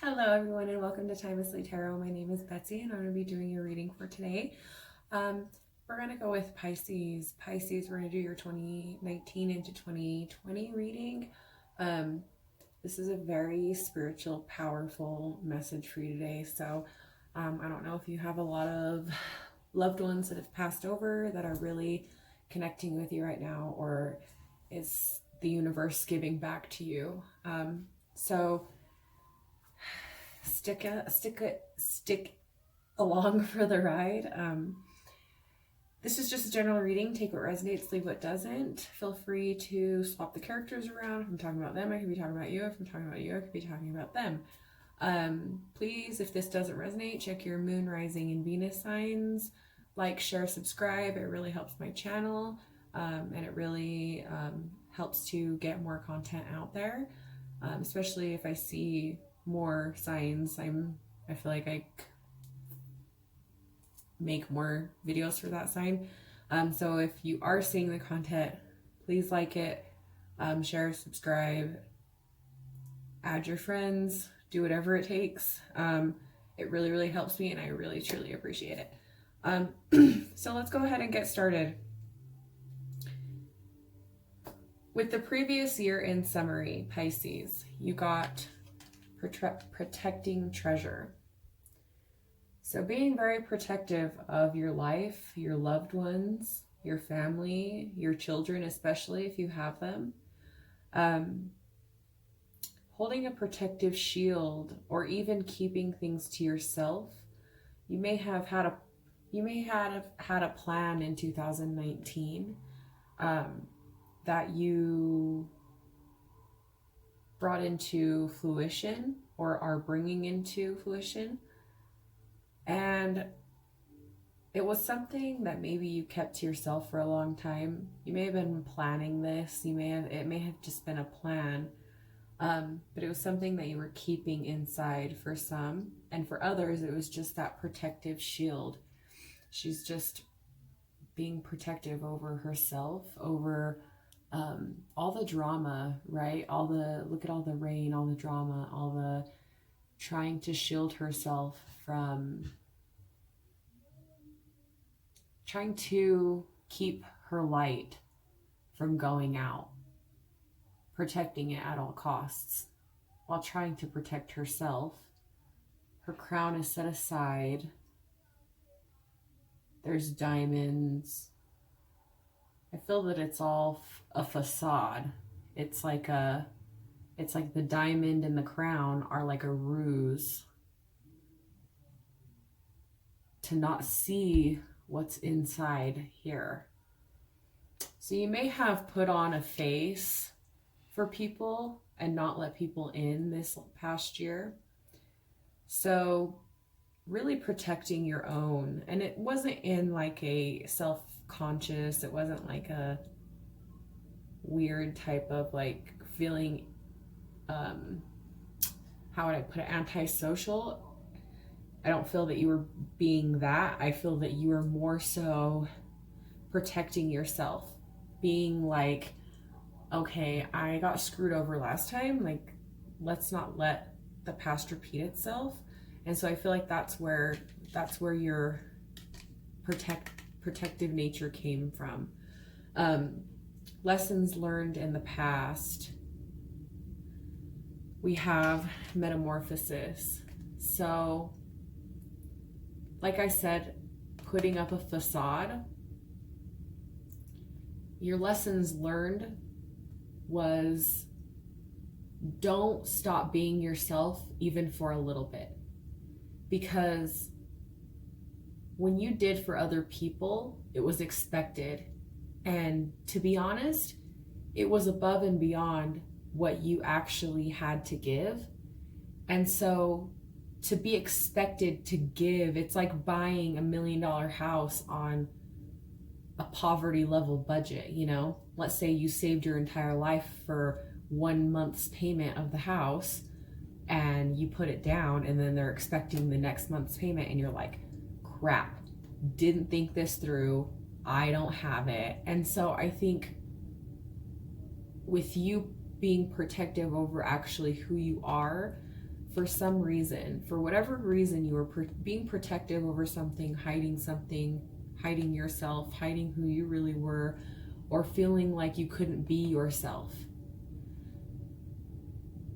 Hello everyone and welcome to Timelessly Tarot. My name is Betsy and I'm going to be doing your reading for today. We're going to go with Pisces. Pisces, we're going to do your 2019 into 2020 reading. This is a very spiritual, powerful message for you today. So I don't know if you have a lot of loved ones that have passed over that are really connecting with you right now, or is the universe giving back to you. So stick along for the ride. This is just a general reading. Take what resonates, leave what doesn't. Feel free to swap the characters around. If I'm talking about them, I could be talking about you. If I'm talking about you, I could be talking about them. Please, if this doesn't resonate, check your moon, rising, and Venus signs. Like, share, subscribe. It really helps my channel, and it really helps to get more content out there, especially if I see more signs. I feel like I make more videos for that sign. So if you are seeing the content, please like it, share, subscribe, add your friends, do whatever it takes. It really helps me and I really truly appreciate it. So let's go ahead and get started. With the previous year in summary, Pisces, you got protecting treasure. So being very protective of your life, your loved ones, your family, your children, especially if you have them. Holding a protective shield, or even keeping things to yourself. You may have had a plan in 2019 that you brought into fruition or are bringing into fruition, and it was something that maybe you kept to yourself for a long time. You may have been planning this, it may have just been a plan, but it was something that you were keeping inside for some, and for others it was just that protective shield. She's just being protective over herself, over all the drama, right? Look at all the rain, all the drama, all the trying to shield herself from, trying to keep her light from going out, protecting it at all costs, while trying to protect herself. Her crown is set aside. There's diamonds. I feel that it's all a facade. It's like the diamond and the crown are like a ruse to not see what's inside here. So you may have put on a face for people and not let people in this past year. So really protecting your own, and it wasn't in like a self-conscious, it wasn't like a weird type of like feeling, how would I put it, antisocial. I don't feel that you were being that. I feel that you were more so protecting yourself, being like, okay, I got screwed over last time, like let's not let the past repeat itself. And so I feel like that's where your protective nature came from. Lessons learned in the past. We have metamorphosis. So, like I said, putting up a facade. Your lessons learned was, don't stop being yourself even for a little bit. Because when you did for other people, it was expected. And to be honest, it was above and beyond what you actually had to give. And so to be expected to give, it's like buying $1 million house on a poverty level budget, you know? Let's say you saved your entire life for 1 month's payment of the house, and you put it down, and then they're expecting the next month's payment, and you're like, crap, didn't think this through, I don't have it. And so I think with you being protective over actually who you are, for some reason, for whatever reason, you were being protective over something, hiding yourself, hiding who you really were, or feeling like you couldn't be yourself.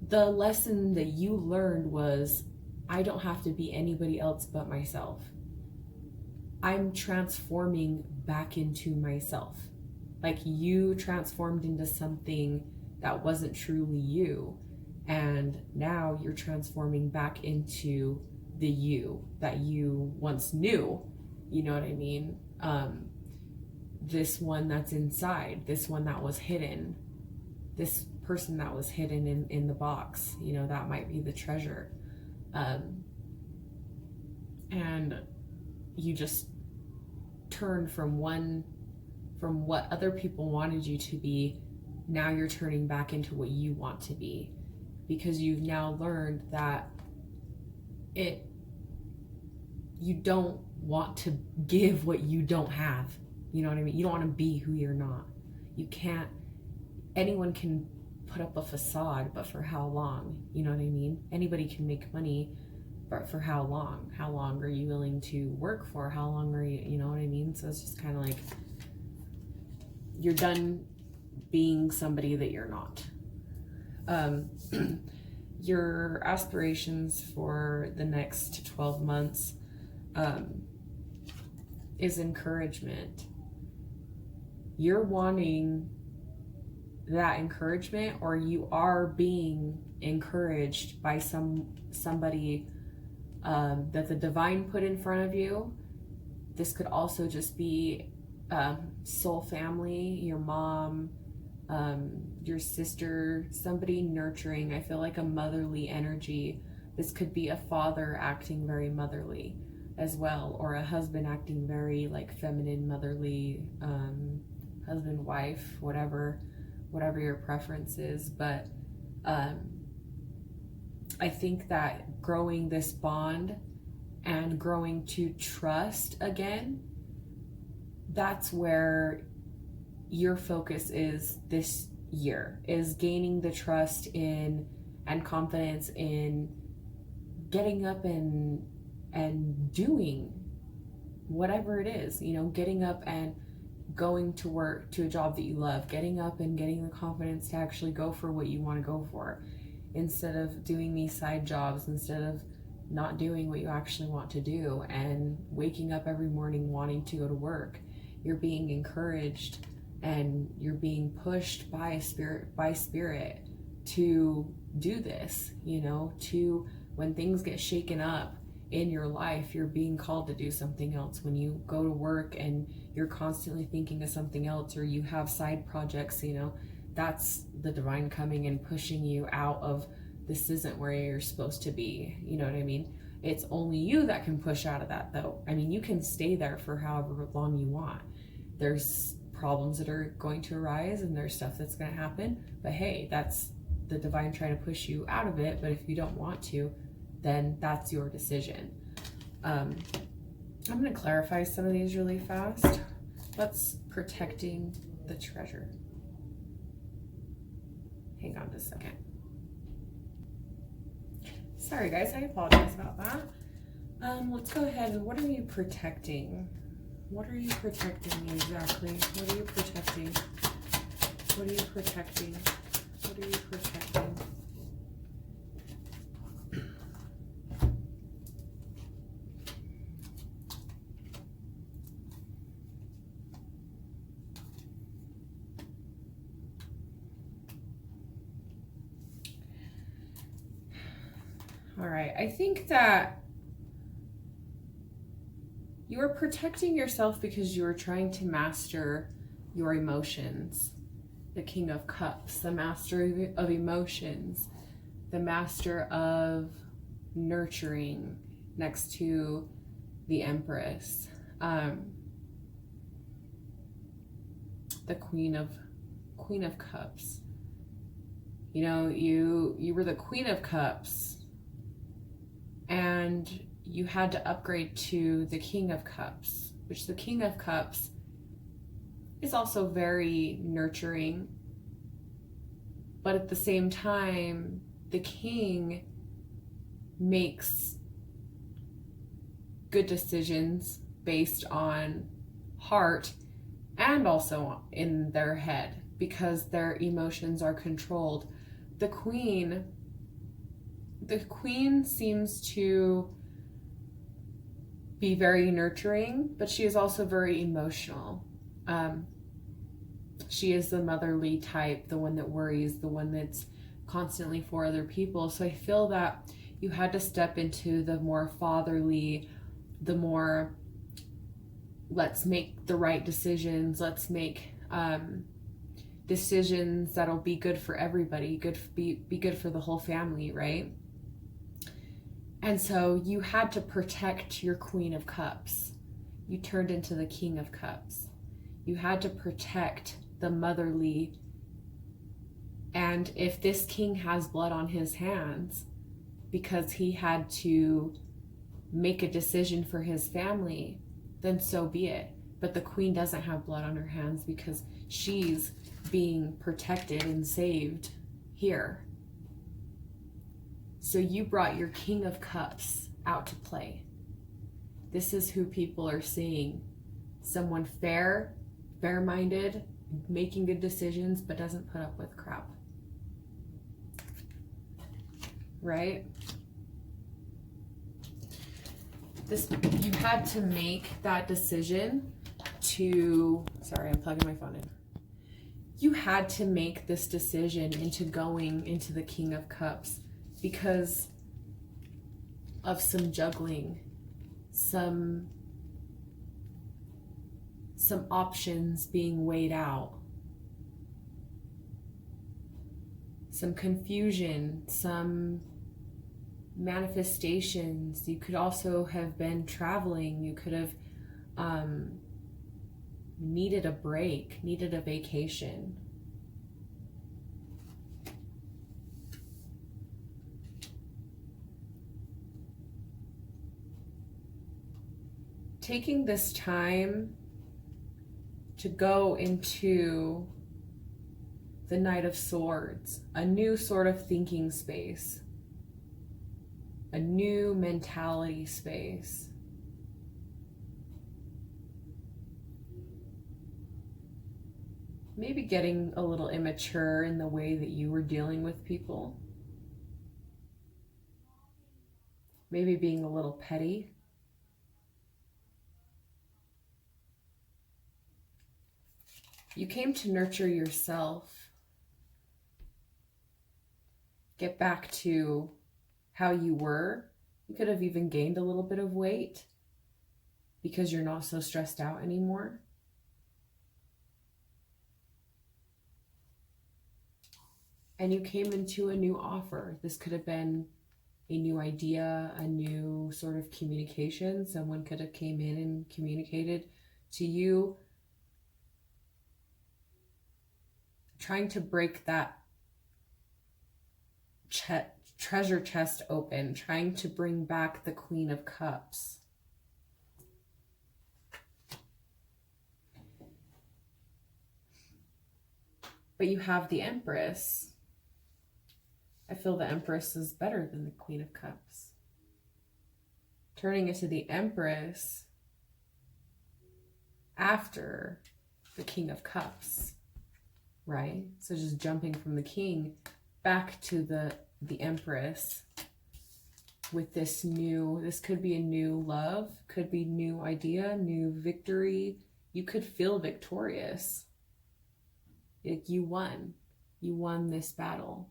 The lesson that you learned was, I don't have to be anybody else but myself. I'm transforming back into myself. Like you transformed into something that wasn't truly you. And now you're transforming back into the you that you once knew. You know what I mean? This one that's inside, this one that was hidden, this person that was hidden in the box, you know, that might be the treasure. And you just turn from what other people wanted you to be. Now you're turning back into what you want to be, because you've now learned that you don't want to give what you don't have. You know what I mean? You don't want to be who you're not. You can't. Anyone can put up a facade, but for how long? You know what I mean? Anybody can make money, but for how long? How long are you willing to work for? How long are you know what I mean? So it's just kind of like you're done being somebody that you're not. Your aspirations for the next 12 months is encouragement. You're wanting that encouragement, or you are being encouraged by somebody that the divine put in front of you. This could also just be soul family, your mom, your sister, somebody nurturing. I feel like a motherly energy. This could be a father acting very motherly as well, or a husband acting very like feminine, motherly, husband, wife, whatever your preference is. But I think that growing this bond and growing to trust again, that's where your focus is this year, is gaining the trust in and confidence in getting up and doing whatever it is, you know, getting up and going to work, to a job that you love, getting up and getting the confidence to actually go for what you want to go for, instead of doing these side jobs, instead of not doing what you actually want to do, and waking up every morning wanting to go to work. You're being encouraged and you're being pushed by spirit to do this, you know, to, when things get shaken up in your life, you're being called to do something else. When you go to work and you're constantly thinking of something else, or you have side projects, you know, that's the divine coming and pushing you out of, this isn't where you're supposed to be. You know what I mean? It's only you that can push out of that, though. I mean, you can stay there for however long you want. There's problems that are going to arise and there's stuff that's going to happen, but hey, that's the divine trying to push you out of it. But if you don't want to, then that's your decision. I'm going to clarify some of these really fast. What's protecting the treasure? Hang on just a second. Sorry guys, I apologize about that. Let's go ahead and, what are you protecting? What are you protecting exactly? What are you protecting? What are you protecting? What are you protecting? All right, I think that you are protecting yourself because you are trying to master your emotions. The King of Cups, the master of emotions, the master of nurturing, next to the Empress, the Queen of Cups. You know, you were the Queen of Cups, and you had to upgrade to the King of Cups, which the King of Cups is also very nurturing, but at the same time, the King makes good decisions based on heart and also in their head because their emotions are controlled. The queen seems to be very nurturing, but she is also very emotional. She is the motherly type, the one that worries, the one that's constantly for other people. So I feel that you had to step into the more fatherly, the more let's make the right decisions, let's make decisions that'll be good for everybody, be good for the whole family, right? And so you had to protect your Queen of Cups. You turned into the King of Cups. You had to protect the motherly. And if this king has blood on his hands because he had to make a decision for his family, then so be it. But the queen doesn't have blood on her hands because she's being protected and saved here. So you brought your King of Cups out to play. This is who people are seeing. Someone fair-minded, making good decisions, but doesn't put up with crap. Right? You had to make that decision to, sorry, I'm plugging my phone in. You had to make this decision into going into the King of Cups because of some juggling, some options being weighed out, some confusion, some manifestations. You could also have been traveling. You could have needed a break, needed a vacation. Taking this time to go into the Knight of Swords, a new sort of thinking space, a new mentality space. Maybe getting a little immature in the way that you were dealing with people. Maybe being a little petty. You came to nurture yourself. Get back to how you were. You could have even gained a little bit of weight because you're not so stressed out anymore. And you came into a new offer. This could have been a new idea, a new sort of communication. Someone could have came in and communicated to you, trying to break that treasure chest open, trying to bring back the Queen of Cups. But you have the Empress. I feel the Empress is better than the Queen of Cups. Turning into the Empress after the King of Cups, right? So just jumping from the King back to the Empress with this could be a new love, could be new idea, new victory. You could feel victorious. Like you won this battle.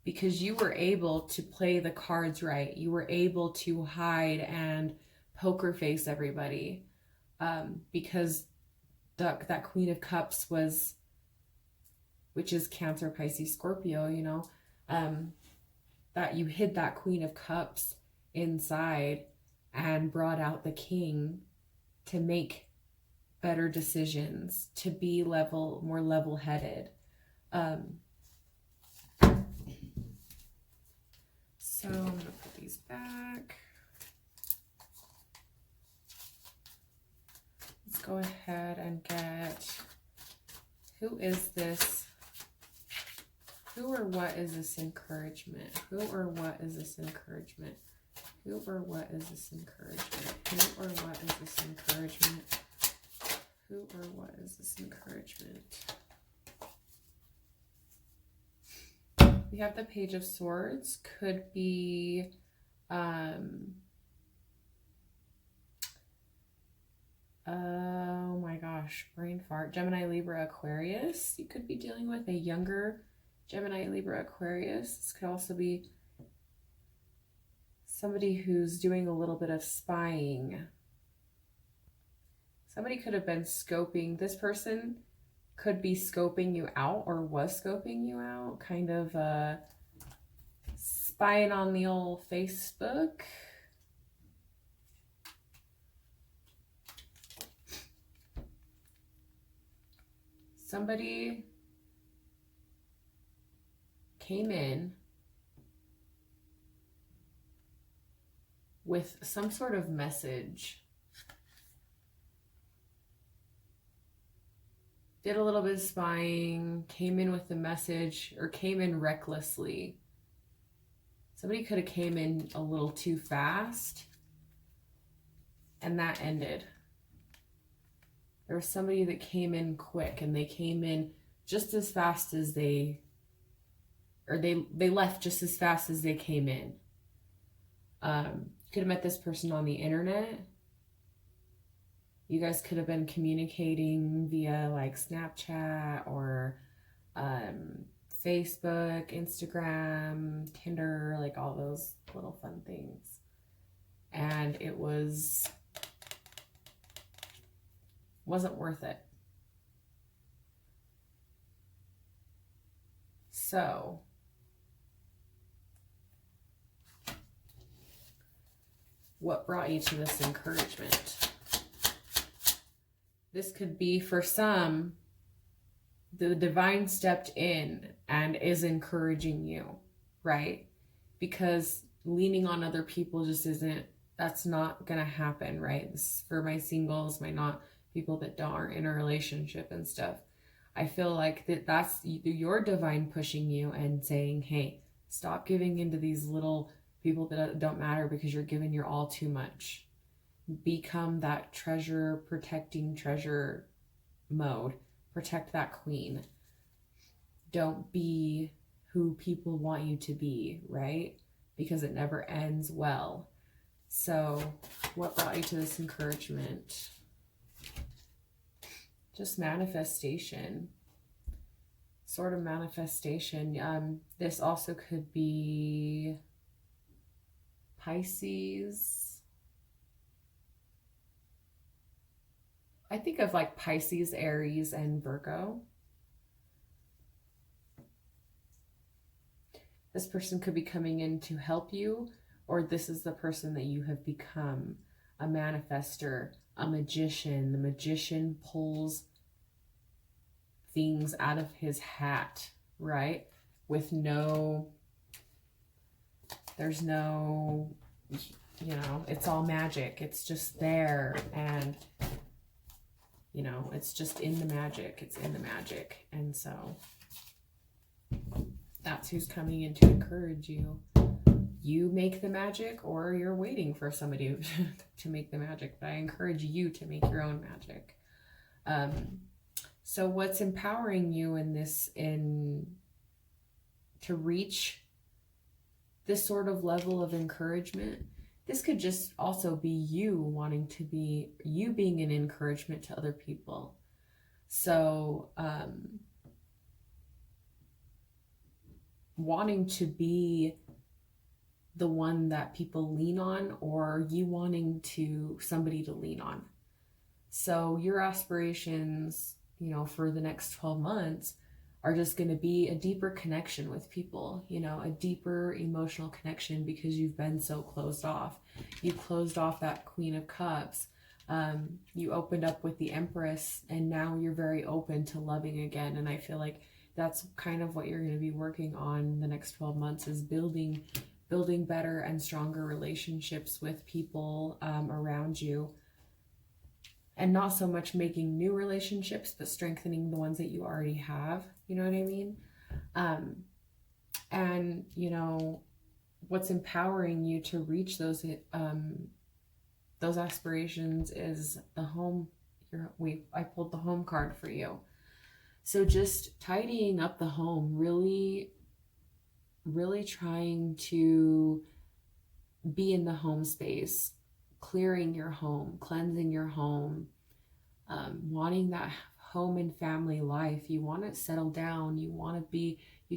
Because you were able to play the cards right. You were able to hide and poker face everybody. Because that Queen of Cups was, which is Cancer, Pisces, Scorpio, that you hid that Queen of Cups inside and brought out the King to make better decisions, to be more level-headed. So I'm going to put these back. Let's go ahead and get, who is this? Who or what is this encouragement? Who or what is this encouragement? Who or what is this encouragement? Who or what is this encouragement? Who or what is this encouragement? We have the Page of Swords. Could be oh my gosh, brain fart. Gemini, Libra, Aquarius. You could be dealing with a younger Gemini, Libra, Aquarius. This could also be somebody who's doing a little bit of spying. Somebody could have been scoping. This person could be scoping you out or was scoping you out. Kind of spying on the old Facebook. Somebody came in with some sort of message. Did a little bit of spying, came in with the message, or came in recklessly. Somebody could have came in a little too fast, and that ended. There was somebody that came in quick, and they came in just as fast as they left just as fast as they came in. Could have met this person on the internet. You guys could have been communicating via like Snapchat or Facebook, Instagram, Tinder, like all those little fun things. And it wasn't worth it. So what brought you to this encouragement? This could be, for some, the divine stepped in and is encouraging you, right? Because leaning on other people just that's not gonna happen, right? This is for my singles, not people that aren't in a relationship and stuff. I feel like that's your divine pushing you and saying, hey, stop giving into these little people that don't matter because you're giving your all too much. Become that protecting treasure mode. Protect that queen. Don't be who people want you to be, right? Because it never ends well. So what brought you to this encouragement? Just manifestation. Sort of manifestation. This also could be Pisces. I think of like Pisces, Aries, and Virgo. This person could be coming in to help you, or this is the person that you have become. A manifester, a magician. The magician pulls things out of his hat, right? There's no, it's all magic. It's just there, and it's just in the magic. It's in the magic. And so that's who's coming in to encourage you. You make the magic, or you're waiting for somebody to make the magic. But I encourage you to make your own magic. So what's empowering you to reach this sort of level of encouragement? This could just also be you being an encouragement to other people. So, wanting to be the one that people lean on, or you wanting somebody to lean on. So your aspirations, for the next 12 months are just going to be a deeper connection with people, a deeper emotional connection, because you've been so closed off. You closed off that Queen of Cups. You opened up with the Empress, and now you're very open to loving again. And I feel like that's kind of what you're going to be working on the next 12 months, is building better and stronger relationships with people around you. And not so much making new relationships, but strengthening the ones that you already have. You know what I mean? And, you know, what's empowering you to reach those aspirations is the home. I pulled the home card for you. So just tidying up the home, really, really trying to be in the home space, clearing your home, cleansing your home, wanting that home and family life. You want to settle down. You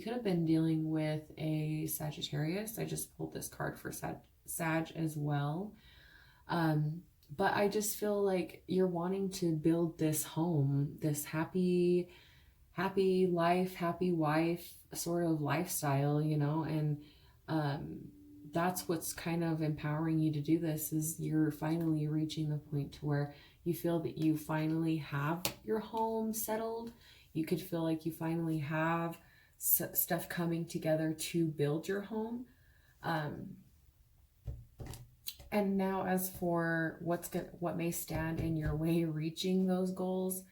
could have been dealing with a Sagittarius. I just pulled this card for Sag as well. But I just feel like you're wanting to build this home, this happy life, happy wife sort of lifestyle, you know, and that's what's kind of empowering you to do this, is you're finally reaching the point to where you feel that you finally have your home settled. You could feel like you finally have stuff coming together to build your home. And now as for what may stand in your way reaching those goals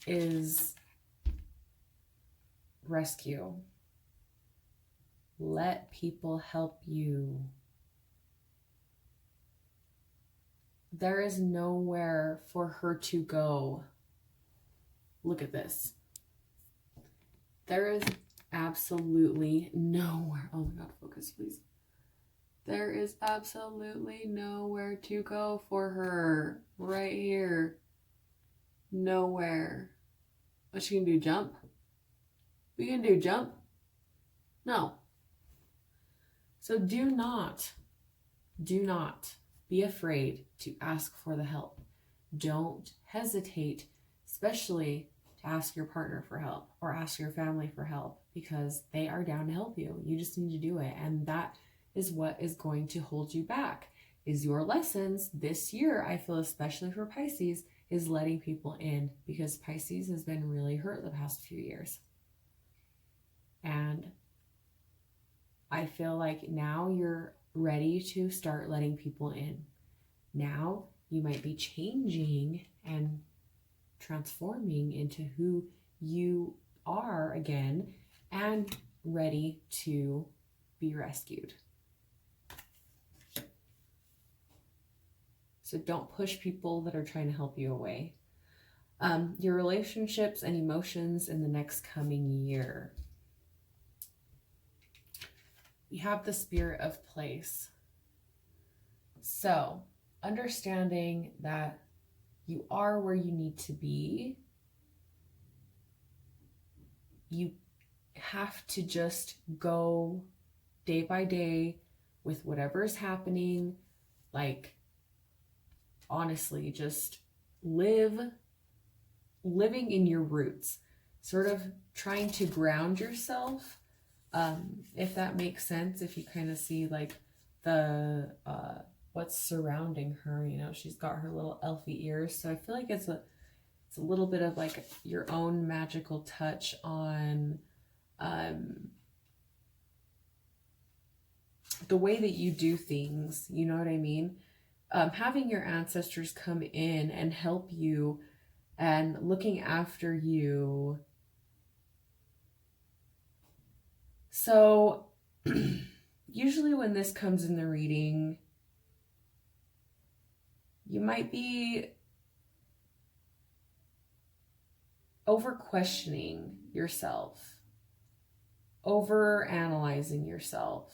is rescue. Let people help you. There is nowhere for her to go. Look at this. There is absolutely nowhere. Oh my God, focus, please. There is absolutely nowhere to go for her. Right here. Nowhere. What's she gonna do? Jump? We gonna do jump? No. So do not be afraid to ask for the help. Don't hesitate, especially to ask your partner for help or ask your family for help, because they are down to help you. You just need to do it. And that is what is going to hold you back, is your lessons this year. I feel, especially for Pisces, is letting people in, because Pisces has been really hurt the past few years. And I feel like now you're ready to start letting people in. Now you might be changing and transforming into who you are again and ready to be rescued. So don't push people that are trying to help you away. Your relationships and emotions in the next coming year. We have the spirit of place. So understanding that you are where you need to be. You have to just go day by day with whatever is happening. Like, honestly, just living in your roots, sort of trying to ground yourself, if that makes sense. If you kind of see like the what's surrounding her, you know, she's got her little elfy ears, so I feel like it's a little bit of like your own magical touch on the way that you do things, you know what I mean? Having your ancestors come in and help you and looking after you. So usually when this comes in the reading, you might be over questioning yourself, over analyzing yourself,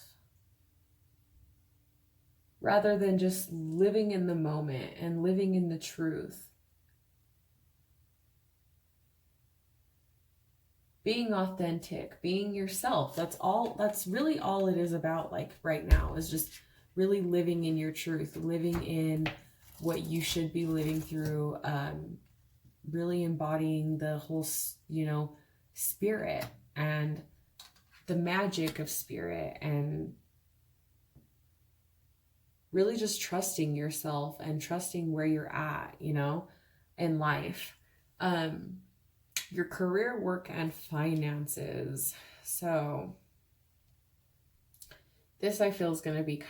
rather than just living in the moment and living in the truth. Being authentic, being yourself. That's really all it is about, like right now, is just really living in your truth, living in what you should be living through, really embodying the whole, you know, spirit and the magic of spirit, and really just trusting yourself and trusting where you're at, you know, in life. Your career, work, and finances. So this I feel is going to be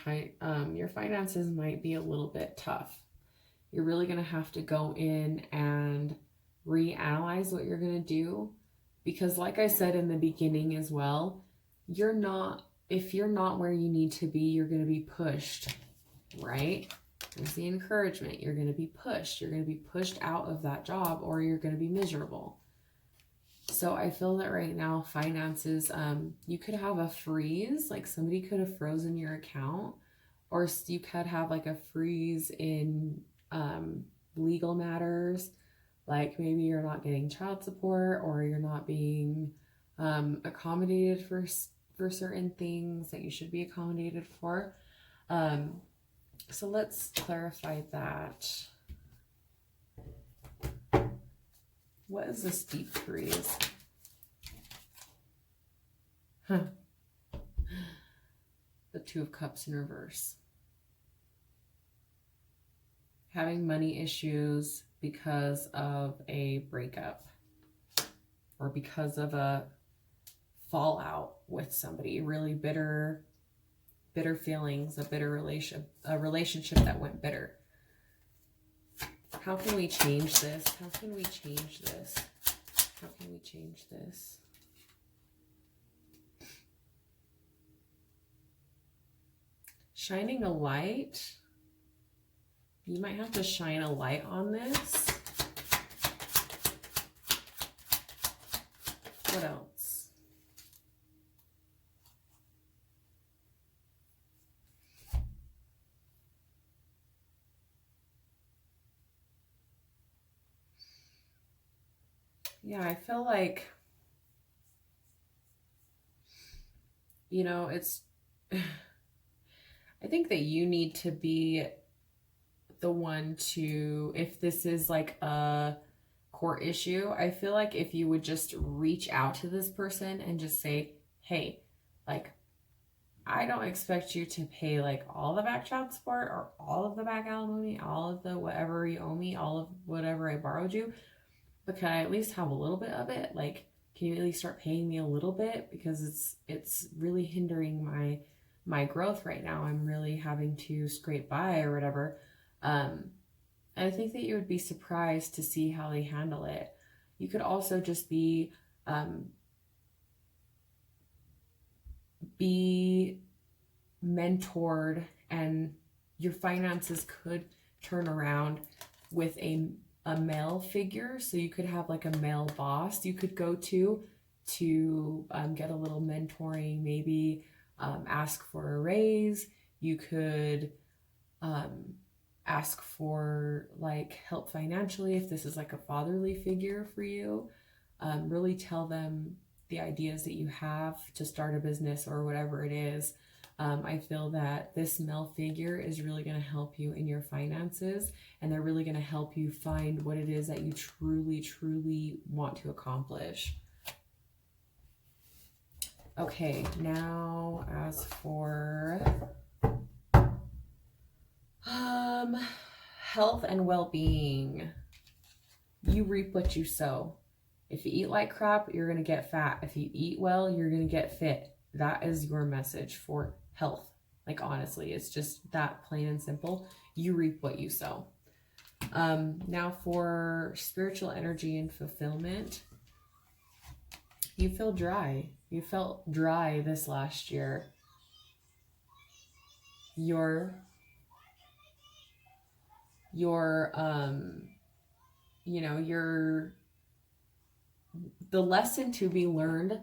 your finances might be a little bit tough. You're really going to have to go in and reanalyze what you're going to do, because like I said in the beginning as well, if you're not where you need to be, you're going to be pushed, right? There's the encouragement. You're going to be pushed. You're going to be pushed out of that job, or you're going to be miserable. So I feel that right now, finances, you could have a freeze, like somebody could have frozen your account, or you could have like a freeze in legal matters, like maybe you're not getting child support, or you're not being accommodated for certain things that you should be accommodated for. So let's clarify that. What is this deep freeze? The Two of Cups in reverse. Having money issues because of a breakup or because of a fallout with somebody, really bitter feelings, a relationship that went bitter. How can we change this? How can we change this? How can we change this? Shining a light. You might have to shine a light on this. What else? Yeah, I feel like, it's, I think that you need to be the one to, if this is like a court issue, I feel like if you would just reach out to this person and just say, hey, like, I don't expect you to pay like all the back child support or all of the back alimony, all of the whatever you owe me, all of whatever I borrowed you, but can I at least have a little bit of it? Like, can you at least start paying me a little bit? Because it's really hindering my growth right now. I'm really having to scrape by or whatever. And I think that you would be surprised to see how they handle it. You could also just be mentored, and your finances could turn around with a male figure. So you could have like a male boss you could go to get a little mentoring, maybe ask for a raise. You could ask for like help financially if this is like a fatherly figure for you. Really tell them the ideas that you have to start a business or whatever it is. I feel that this male figure is really going to help you in your finances, and they're really going to help you find what it is that you truly, truly want to accomplish. Okay, now as for health and well-being, you reap what you sow. If you eat like crap, you're going to get fat. If you eat well, you're going to get fit. That is your message for health. Like, honestly, it's just that plain and simple. You reap what you sow. Now for spiritual energy and fulfillment, you feel dry. You felt dry this last year. The lesson to be learned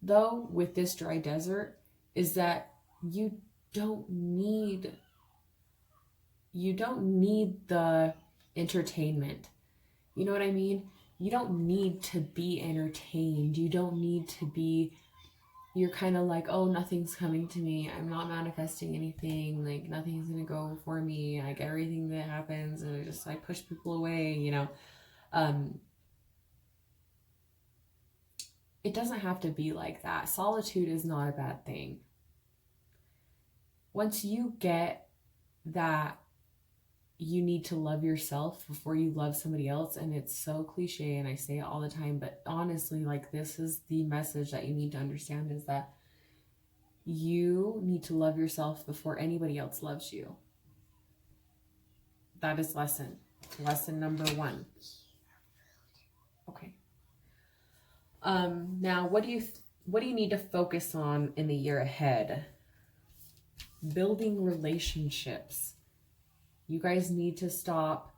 though with this dry desert is that you don't need the entertainment. You know what I mean? You don't need to be entertained. You don't need to be, you're kind of like, oh, nothing's coming to me. I'm not manifesting anything. Like, nothing's going to go for me. Like, everything that happens, and I push people away, It doesn't have to be like that. Solitude is not a bad thing. Once you get that you need to love yourself before you love somebody else, and it's so cliche and I say it all the time, but honestly, like, this is the message that you need to understand, is that you need to love yourself before anybody else loves you. That is lesson number 1. Okay. Now, what do you what do you need to focus on in the year ahead? Building relationships. You guys need to stop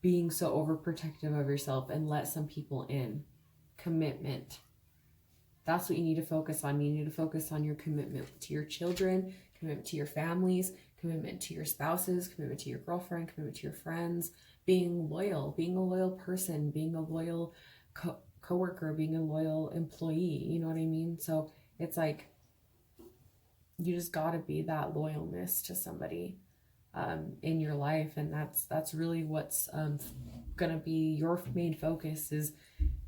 being so overprotective of yourself and let some people in. Commitment. That's what you need to focus on. You need to focus on your commitment to your children, commitment to your families, commitment to your spouses, commitment to your girlfriend, commitment to your friends, being a loyal person, being a loyal coworker, being a loyal employee. You know what I mean? So it's like, you just got to be that loyalness to somebody in your life. And that's really what's going to be your main focus, is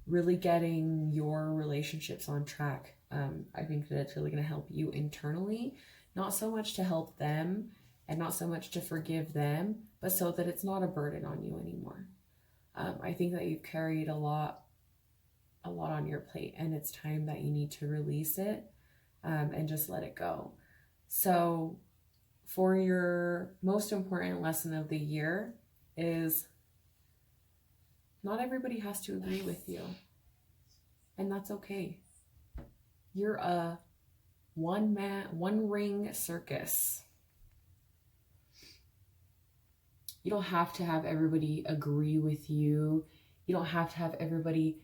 really getting your relationships on track. I think that it's really going to help you internally, not so much to help them and not so much to forgive them, but so that it's not a burden on you anymore. I think that you've carried a lot on your plate, and it's time that you need to release it and just let it go. So for your most important lesson of the year is, not everybody has to agree with you, and that's okay. You're a one ring circus. You don't have to have everybody agree with you. You don't have to have everybody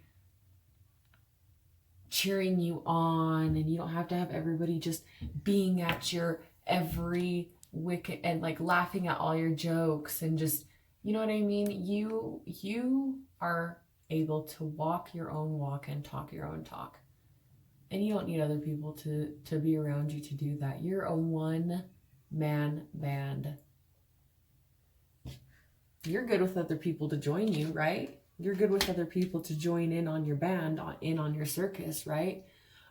cheering you on, and you don't have to have everybody just being at your every wicket and like laughing at all your jokes and just, you know what I mean? You are able to walk your own walk and talk your own talk. And you don't need other people to be around you to do that. You're a one-man band. You're good with other people to join you, right? You're good with other people to join in on your band, on your circus, right?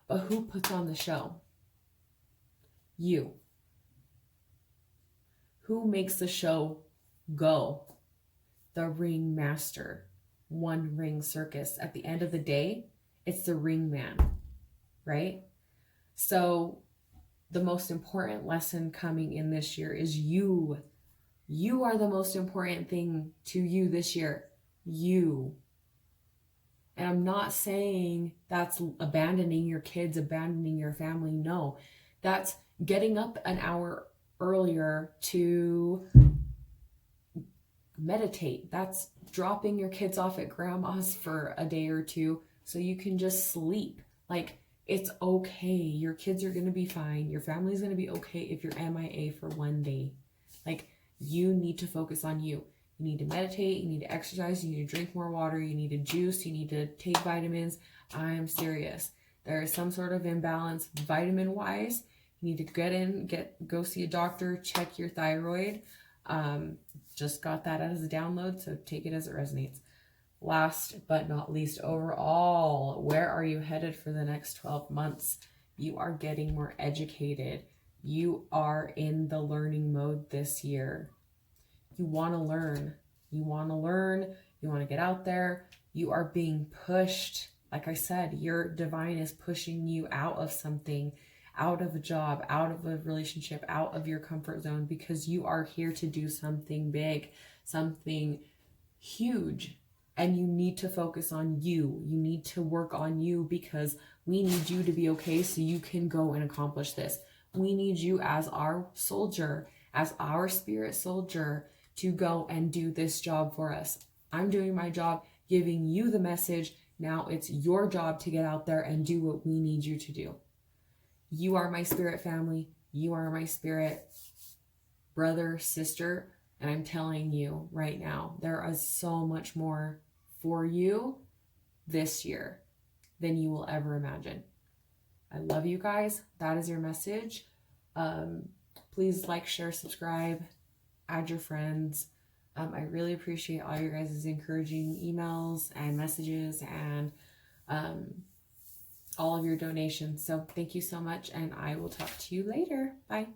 But who puts on the show? You. Who makes the show go? The ring master. One ring circus. At the end of the day, it's the ring man, right? So the most important lesson coming in this year is you. You are the most important thing to you this year. You. And I'm not saying that's abandoning your kids, abandoning your family. No, that's getting up an hour earlier to meditate. That's dropping your kids off at grandma's for a day or two so you can just sleep. Like, it's okay. Your kids are going to be fine. Your family's going to be okay if you're MIA for one day. Like, you need to focus on you. You need to meditate. You need to exercise. You need to drink more water. You need to juice. You need to take vitamins. I am serious. There is some sort of imbalance vitamin wise. You need to go see a doctor, check your thyroid. Just got that as a download, so take it as it resonates. Last but not least, overall, where are you headed for the next 12 months? You are getting more educated. You are in the learning mode this year. You want to learn. You want to learn. You want to get out there. You are being pushed. Like I said, your divine is pushing you out of something, out of a job, out of a relationship, out of your comfort zone, because you are here to do something big, something huge. And you need to focus on you. You need to work on you, because we need you to be okay so you can go and accomplish this. We need you as our soldier, as our spirit soldier, to go and do this job for us. I'm doing my job, giving you the message. Now it's your job to get out there and do what we need you to do. You are my spirit family. You are my spirit brother, sister. And I'm telling you right now, there is so much more for you this year than you will ever imagine. I love you guys. That is your message. Please like, share, subscribe, add your friends. I really appreciate all your guys' encouraging emails and messages and all of your donations. So thank you so much, and I will talk to you later. Bye.